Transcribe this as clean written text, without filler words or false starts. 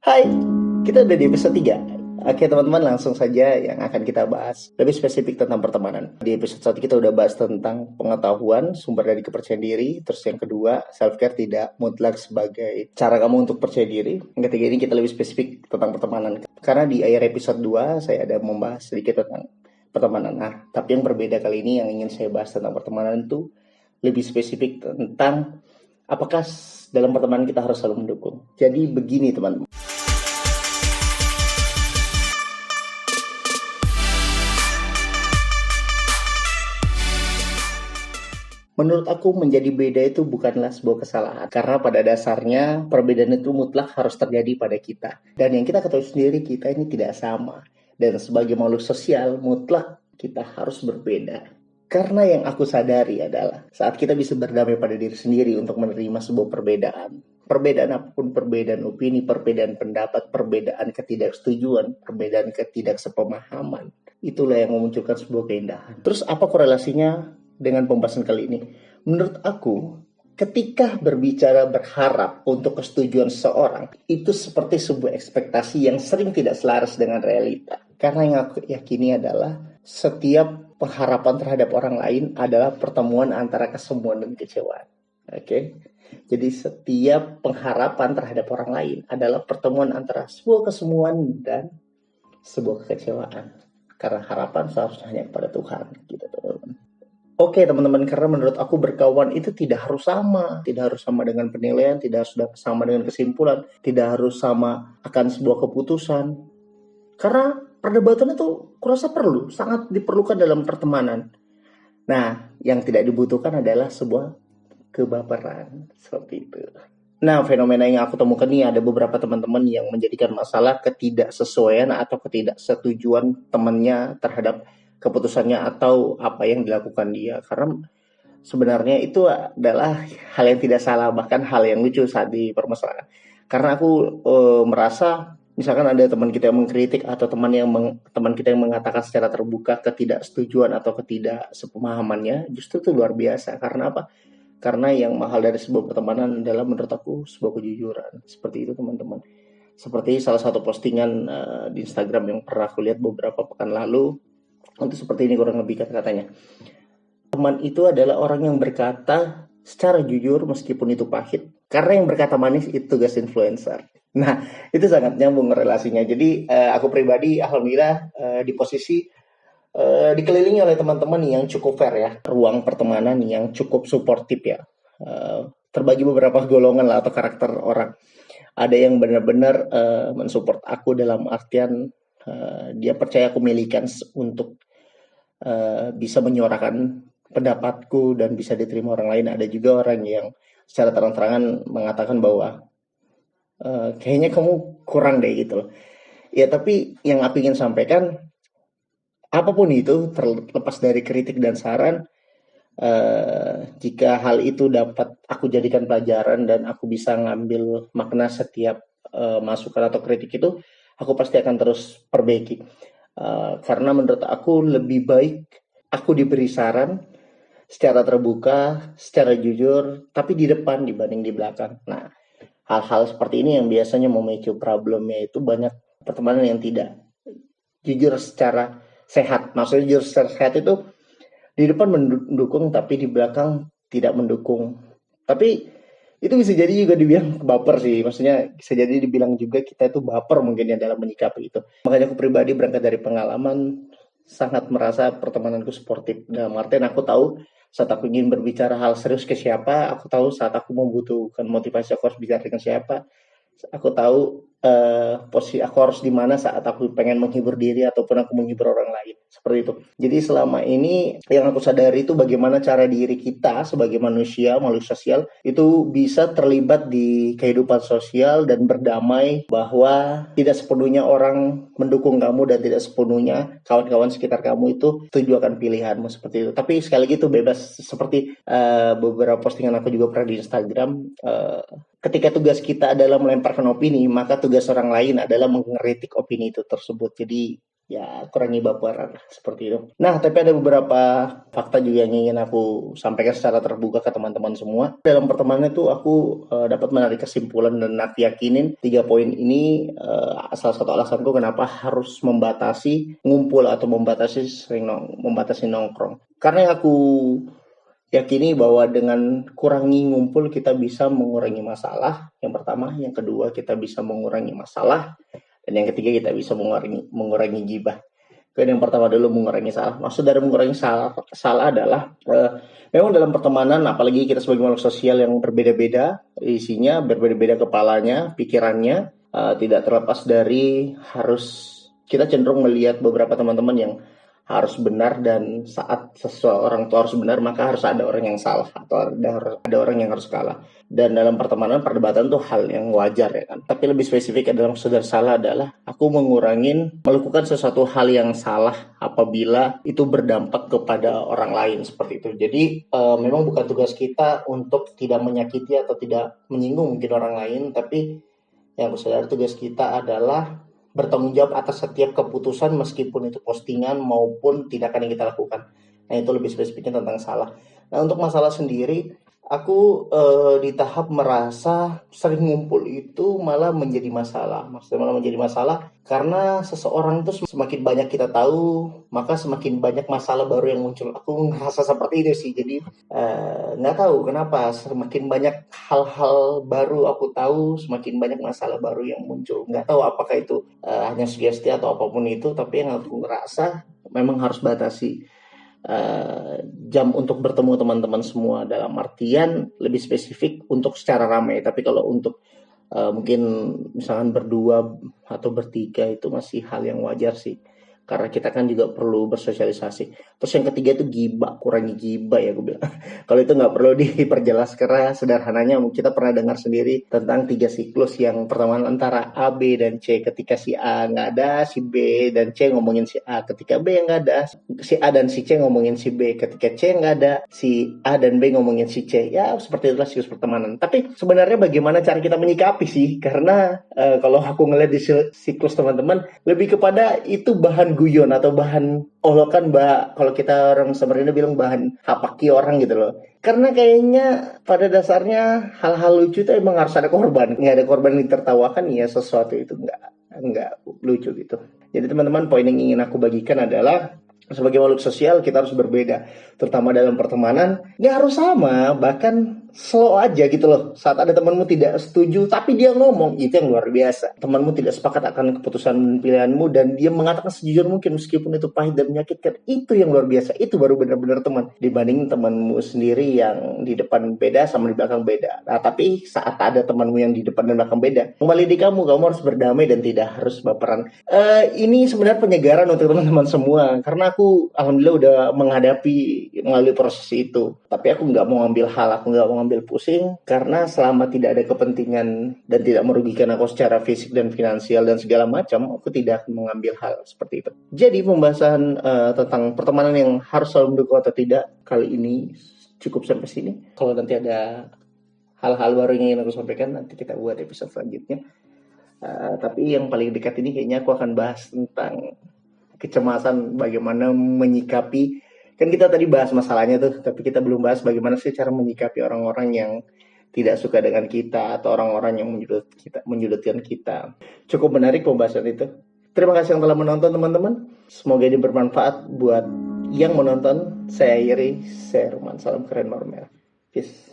Hai, kita udah di episode 3. Oke teman-teman, langsung saja yang akan kita bahas lebih spesifik tentang pertemanan. Di episode 1 kita udah bahas tentang pengetahuan, sumber dari kepercayaan diri. Terus yang kedua, self-care tidak mutlak sebagai cara kamu untuk percaya diri. Yang ketiga ini kita lebih spesifik tentang pertemanan. Karena di akhir episode 2 saya ada membahas sedikit tentang pertemanan. Nah, tapi yang berbeda kali ini yang ingin saya bahas tentang pertemanan itu lebih spesifik tentang apakah dalam pertemanan kita harus selalu mendukung. Jadi begini teman-teman. Menurut aku menjadi beda itu bukanlah sebuah kesalahan. Karena pada dasarnya perbedaan itu mutlak harus terjadi pada kita. Dan yang kita ketahui sendiri, kita ini tidak sama. Dan sebagai makhluk sosial, mutlak kita harus berbeda. Karena yang aku sadari adalah saat kita bisa berdamai pada diri sendiri untuk menerima sebuah perbedaan. Perbedaan apapun, perbedaan opini, perbedaan pendapat, perbedaan ketidaksetujuan, perbedaan ketidaksepemahaman. Itulah yang memunculkan sebuah keindahan. Terus apa korelasinya dengan pembahasan kali ini? Menurut aku, ketika berbicara berharap untuk kesetujuan seseorang, itu seperti sebuah ekspektasi yang sering tidak selaras dengan realita. Karena yang aku yakini adalah setiap pengharapan terhadap orang lain adalah pertemuan antara kesemuan dan kecewaan. Oke? Jadi setiap pengharapan terhadap orang lain adalah pertemuan antara sebuah kesemuan dan sebuah kekecewaan. Karena harapan seharusnya hanya kepada Tuhan, gitu teman-teman. Oke teman-teman, karena menurut aku berkawan itu tidak harus sama. Tidak harus sama dengan penilaian, tidak harus sama dengan kesimpulan, tidak harus sama akan sebuah keputusan. Karena perdebatan itu kurasa perlu, sangat diperlukan dalam pertemanan. Nah, yang tidak dibutuhkan adalah sebuah kebaperan, seperti itu. Nah, fenomena yang aku temukan nih, ada beberapa teman-teman yang menjadikan masalah ketidaksesuaian atau ketidaksetujuan temannya terhadap keputusannya atau apa yang dilakukan dia. Karena sebenarnya itu adalah hal yang tidak salah, bahkan hal yang lucu saat dipermasalahkan. Karena aku merasa misalkan ada teman kita yang mengkritik atau teman kita yang mengatakan secara terbuka ketidaksetujuan atau ketidaksepemahamannya, justru itu luar biasa. Karena apa? Karena yang mahal dari sebuah pertemanan adalah menurut aku sebuah kejujuran. Seperti itu teman-teman. Seperti salah satu postingan di Instagram yang pernah aku lihat beberapa pekan lalu. Untuk seperti ini kurang lebih kata-katanya. Teman itu adalah orang yang berkata secara jujur meskipun itu pahit. Karena yang berkata manis itu tugas influencer. Nah, itu sangat nyambung relasinya. Jadi aku pribadi alhamdulillah di posisi dikelilingi oleh teman-teman yang cukup fair ya. Ruang pertemanan yang cukup suportif ya. Terbagi beberapa golongan lah atau karakter orang. Ada yang benar-benar mensupport aku dalam artian dia percaya aku milikan untuk bisa menyuarakan pendapatku dan bisa diterima orang lain. Ada juga orang yang secara terang-terangan mengatakan bahwa kayaknya kamu kurang deh gitu loh. Ya tapi yang aku ingin sampaikan, apapun itu terlepas dari kritik dan saran, jika hal itu dapat aku jadikan pelajaran dan aku bisa ngambil makna setiap masukan atau kritik itu, aku pasti akan terus perbaiki. Karena menurut aku lebih baik aku diberi saran secara terbuka, secara jujur, tapi di depan dibanding di belakang. Nah, hal-hal seperti ini yang biasanya memicu problemnya itu banyak pertemanan yang tidak jujur secara sehat. Maksudnya jujur secara sehat itu di depan mendukung tapi di belakang tidak mendukung. Tapi itu bisa jadi juga dibilang baper sih. Maksudnya bisa jadi dibilang juga kita itu baper mungkin ya dalam menyikapi itu. Makanya aku pribadi berangkat dari pengalaman sangat merasa pertemananku sportif. Dalam artian aku tahu saat aku ingin berbicara hal serius ke siapa, aku tahu saat aku membutuhkan motivasi aku harus bicara dengan siapa. Aku tahu posisi aku harus di mana saat aku pengen menghibur diri ataupun aku menghibur orang lain. Seperti itu. Jadi selama ini yang aku sadari itu bagaimana cara diri kita sebagai manusia, makhluk sosial itu bisa terlibat di kehidupan sosial dan berdamai bahwa tidak sepenuhnya orang mendukung kamu dan tidak sepenuhnya kawan-kawan sekitar kamu itu setuju akan pilihanmu seperti itu. Tapi sekali lagi itu bebas seperti beberapa postingan aku juga pernah di Instagram. Ketika tugas kita adalah melemparkan opini, maka tugas orang lain adalah mengkritik opini itu tersebut. Jadi ya kurangi baperan seperti itu. Nah, tapi ada beberapa fakta juga yang ingin aku sampaikan secara terbuka ke teman-teman semua. Dalam pertemanan itu aku dapat menarik kesimpulan dan aku yakinin 3 poin ini salah satu alasanku kenapa harus membatasi ngumpul atau membatasi nongkrong. Karena yang aku yakini bahwa dengan kurangi ngumpul kita bisa mengurangi masalah. Yang pertama, yang kedua kita bisa mengurangi masalah, dan yang ketiga kita bisa mengurangi gibah. Yang pertama dulu mengurangi salah. Maksud dari mengurangi salah adalah memang dalam pertemanan, apalagi kita sebagai makhluk sosial yang berbeda-beda isinya, berbeda-beda kepalanya, pikirannya, tidak terlepas dari harus kita cenderung melihat beberapa teman-teman yang harus benar, dan saat seseorang itu harus benar maka harus ada orang yang salah atau ada orang yang harus kalah. Dan dalam pertemanan perdebatan tuh hal yang wajar ya kan. Tapi lebih spesifik dalam saudara salah adalah aku melakukan sesuatu hal yang salah apabila itu berdampak kepada orang lain seperti itu. Jadi memang bukan tugas kita untuk tidak menyakiti atau tidak menyinggung mungkin orang lain, tapi yang sadar tugas kita adalah bertanggung jawab atas setiap keputusan meskipun itu postingan maupun tindakan yang kita lakukan. Nah, itu lebih spesifiknya tentang salah. Nah, untuk masalah sendiri, aku di tahap merasa sering ngumpul itu malah menjadi masalah. Maksudnya malah menjadi masalah karena seseorang itu semakin banyak kita tahu, maka semakin banyak masalah baru yang muncul. Aku ngerasa seperti itu sih. Jadi nggak tahu kenapa semakin banyak hal-hal baru aku tahu, semakin banyak masalah baru yang muncul. Nggak tahu apakah itu hanya sugesti atau apapun itu, tapi yang aku ngerasa memang harus batasi jam untuk bertemu teman-teman semua, dalam artian lebih spesifik untuk secara ramai. Tapi kalau untuk mungkin misalkan berdua atau bertiga itu masih hal yang wajar sih, karena kita kan juga perlu bersosialisasi. Terus yang ketiga itu gibah, kurangi gibah ya gue bilang. Kalau itu nggak perlu diperjelas karena sederhananya kita pernah dengar sendiri tentang 3 siklus yang pertama antara A, B, dan C. Ketika si A nggak ada, si B dan C ngomongin si A. Ketika B nggak ada, si A dan si C ngomongin si B. Ketika C nggak ada, si A dan B ngomongin si C. Ya seperti itulah siklus pertemanan. Tapi sebenarnya bagaimana cara kita menyikapi sih? Karena kalau aku ngeliat di siklus teman-teman, lebih kepada itu bahan guyon atau bahan olokan, kalau kita orang Samarinda bilang bahan hapaki orang gitu loh. Karena kayaknya pada dasarnya hal-hal lucu itu emang harus ada korban. Nggak ada korban yang ditertawakan ya sesuatu itu nggak lucu gitu. Jadi teman-teman, poin yang ingin aku bagikan adalah sebagai makhluk sosial kita harus berbeda, terutama dalam pertemanan. Nggak harus sama, bahkan slow aja gitu loh. Saat ada temanmu tidak setuju tapi dia ngomong, itu yang luar biasa. Temanmu tidak sepakat akan keputusan pilihanmu dan dia mengatakan sejujur mungkin meskipun itu pahit dan menyakitkan, itu yang luar biasa. Itu baru benar-benar teman, dibanding temanmu sendiri yang di depan beda sama di belakang beda. Nah, tapi saat ada temanmu yang di depan dan belakang beda, kembali di kamu harus berdamai dan tidak harus baperan. Ini sebenarnya penyegaran untuk teman-teman semua, karena aku alhamdulillah udah melalui proses itu. Tapi aku nggak mau ngambil pusing, karena selama tidak ada kepentingan dan tidak merugikan aku secara fisik dan finansial dan segala macam, aku tidak akan mengambil hal seperti itu. Jadi pembahasan tentang pertemanan yang harus selalu mendukung atau tidak kali ini cukup sampai sini. Kalau nanti ada hal-hal baru yang ingin aku sampaikan, nanti kita buat episode selanjutnya. Tapi yang paling dekat ini kayaknya aku akan bahas tentang kecemasan, bagaimana menyikapi. Kan kita tadi bahas masalahnya tuh, tapi kita belum bahas bagaimana sih cara menyikapi orang-orang yang tidak suka dengan kita atau orang-orang yang menyudutkan kita. Cukup menarik pembahasan itu. Terima kasih yang telah menonton teman-teman. Semoga ini bermanfaat buat yang menonton. Saya Iri, saya Ruman. Salam keren Normal. Peace.